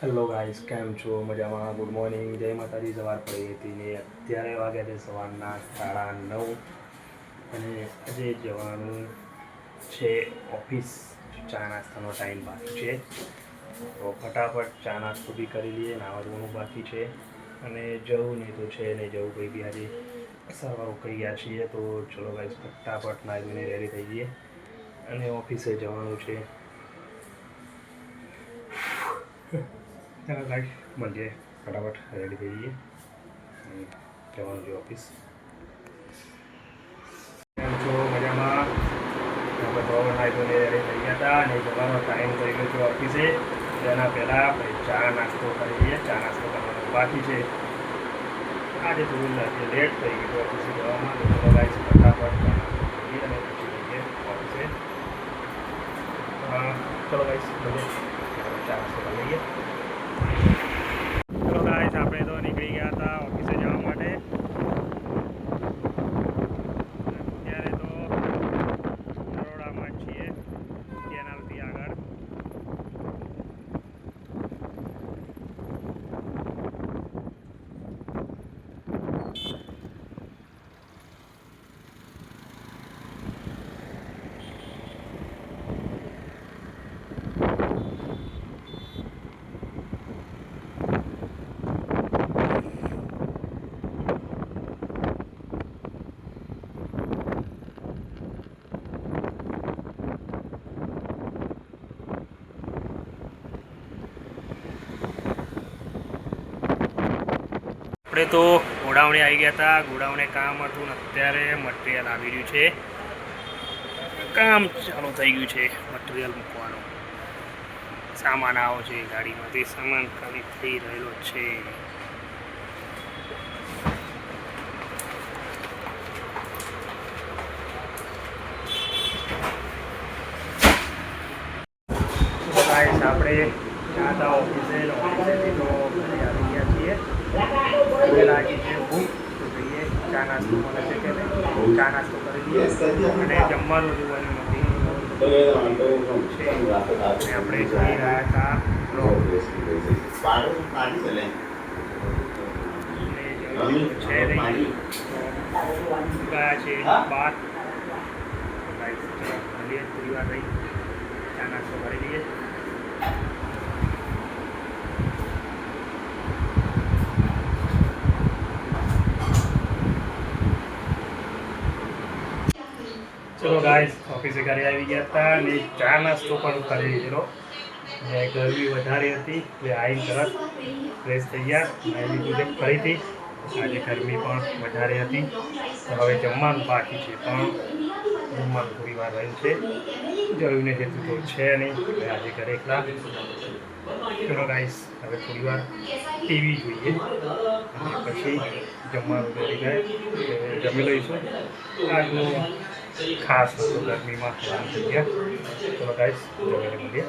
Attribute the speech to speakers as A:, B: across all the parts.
A: Hello guys, કેમ છો? મજામાં? ગુડ મોર્નિંગ, જય માતાજી. સવાર પડી હતી ને અત્યારે વાગ્યા છે સવારના 9:30 અને આજે જવાનું છે ઓફિસ. ચા નાસ્તાનો ટાઈમ બાકી છે, તો ફટાફટ ચા નાસ્તો બી કરી લઈએ. નાવા ધોવાનું બાકી છે અને જવું નહીં તો છે નહીં જવું કંઈ બી. આજે સવાર ઉકળી ગયા છીએ, તો ચલો ગાઈસ ફટાફટ નાહીને રેડી થઈ જઈએ અને ઓફિસે જવાનું છે. ચાલો ગાઈસ મળીએ, ફટાફટ રેડી થઈ જઈએ જવાનું છે ઓફિસ. કેમ છો? મજામાં? આપણે નાહી ધોઈને રેડી થઈ ગયા હતા અને જવાનો ટાઈમ થઈ ગયો છે ઓફિસે. તેના પહેલાં આપણે ચા નાસ્તો કરી લઈએ. ચા નાસ્તો કરવાનો બાકી છે. આજે થોડું લેટ થઈ ગયું ઓફિસે જવામાં, તો ચલો ગાઈસ ફટાફટ ચા નાસ્તો કરીએ અને પછી જઈએ ઓફિસે. ચલો ગાઈસ મળીએ, ચા નાસ્તો કરી લઈએ. ચલો ગાઈસ આપણે તો નીકળી ગયા હતા ઓફિસે જવા માટે. અત્યારે તો નરોડામાં જ છીએ, કેનાલથી આગળ. આપણે તો ગોડાઉને આવી ગયા હતા. ગોડાઉને કામ હતું ને અત્યારે મટીરિયલ આવી રહ્યું છે. કામ ચાલુ થઈ ગયું છે મટીરિયલ મૂકવાનું. સામાન આવો છે ગાડીમાંથી, સામાન ખાલી થઈ રહેલો છે. આપણે ગયા હતા ઓફિસે, ઓફિસેથી તો ઘરે આવી ગયા છીએ. લાગી છે ભૂખ, તો જોઈએ ચા નાસ્તો મળે છે કે નહીં. ચા નાસ્તો કરી લઈએ અને જમવાનું જોવાનું નથી છે. આપણે જઈ રહ્યા હતા છે નહીં, ગયા છે બહાર. મળીએ થોડી વાર રહી, ચા નાસ્તો કરી લઈએ. ચલો ગાઈસ ઓફિસે ઘરે આવી ગયા હતા અને ચા નાસ્તો પણ કરી લીધેલો. ગરમી વધારે હતી એટલે આવીને તરત ફ્રેશ થઈ ગયા, નાહી લીધું છે ફરીથી. આજે ગરમી પણ વધારે હતી, તો હવે જમવાનું બાકી છે, પણ જમવાનું થોડી વાર રહ્યું છે. જરૂરને જેટલું તો છે નહીં, એટલે આજે ઘરે એકલા. ચલો ગાઈસ હવે થોડી વાર ટીવી જોઈએ અને પછી જમવાનું રેડી થાય જમી લઈશું. આજનું ખાસ હતું, ગરમીમાં હેરાન થઈ ગયા. ચલો ગાઈસ જમીને મળીએ.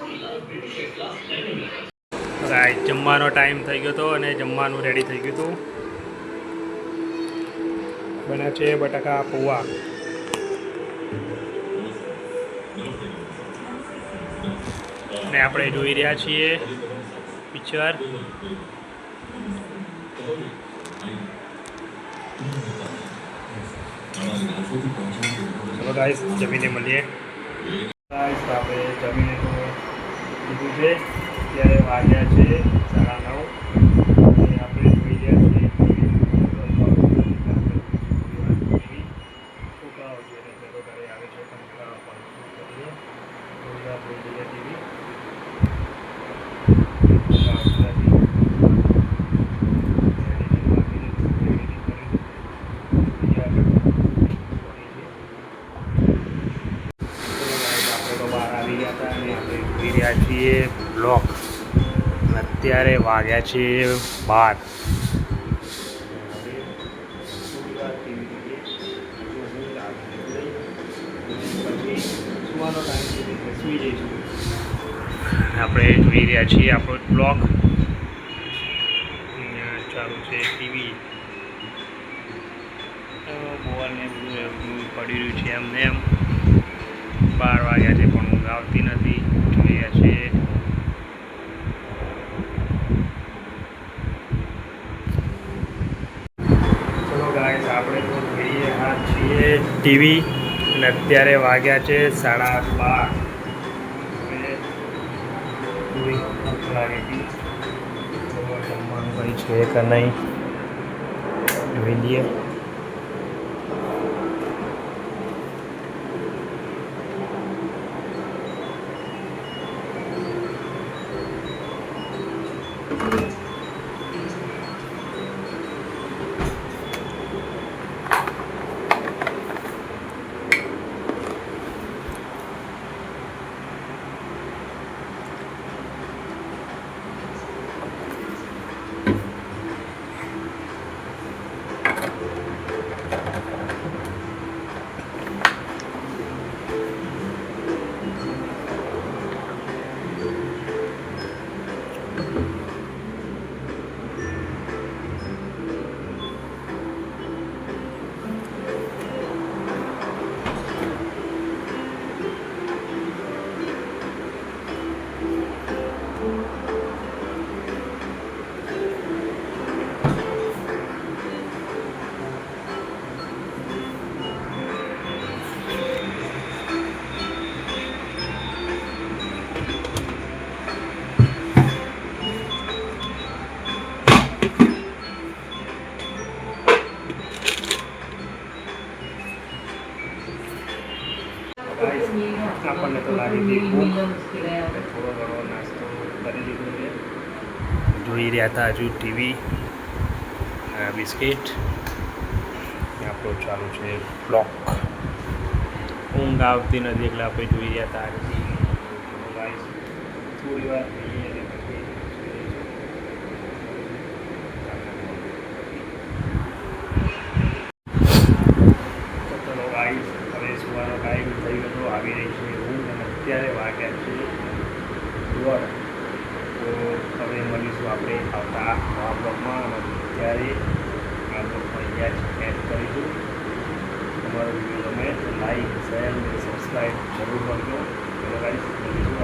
A: ગાઈસ જમવાનો ટાઈમ થઈ ગયો હતો અને જમવાનું રેડી થઈ ગયું હતું. બને છે બટાકા પૌવા. અને આપણે જોઈ રહ્યા છીએ પિક્ચર. ચલો ગાઈસ જમીને મળીએ. ગાઈસ આપણે જમીને તો લીધું છે. અત્યારે વાગ્યા છે 9:30 અને આપણે જોઈ રહ્યા છીએ છોકરાઓ છે ઘરે આવે છે, કંટાળો પણ કરીએ થોડી વાર જોઈ લઈએ ટીવી. છીએ બ્લોક. અત્યારે વાગ્યા છે 12. આપણે જોઈ રહ્યા છીએ આપણો બ્લોક. ચાલુ છે ટીવી. બોલને બધું પડી રહ્યું છે એમને એમ. 12 વાગ્યા છે પણ ઊંઘ આવતી નથી. જોઈએ છે ટીવી અને અત્યારે વાગ્યા છે 12:30. હવે પૂરી ભૂખ લાગી હતી, તો જમવાનું કંઈ છે કે નહીં જોઈ લઈએ. આપણને તો લાગી હતી ભૂખ, થોડો ઘણો નાસ્તો કરી લીધો છે. જોઈ રહ્યા હતા હજુ ટીવી, બિસ્કિટ. આપણો ચાલુ છે બ્લોક. ઊંઘ આવતી નથી એટલે આપણે જોઈ રહ્યા હતા થોડી વાર જોઈએ અને પછી ચલો ગાઈસ, હવે સુવાનો ટાઈમ થઈ ગયો, આવી રહી છે ઊંઘ અને અત્યારે વાગ્યા છે 12. તો હવે મળીશું આપણે આવતા નવા બ્લોગમાં. અને અત્યારે આ બ્લોગમાં અહીંયા જ એડ કરીશું. તમારો વિડીયો ગમે તો લાઈક, શેર અને સબસ્ક્રાઈબ જરૂર કરજો. ચલો ગાઈસ, મળીશું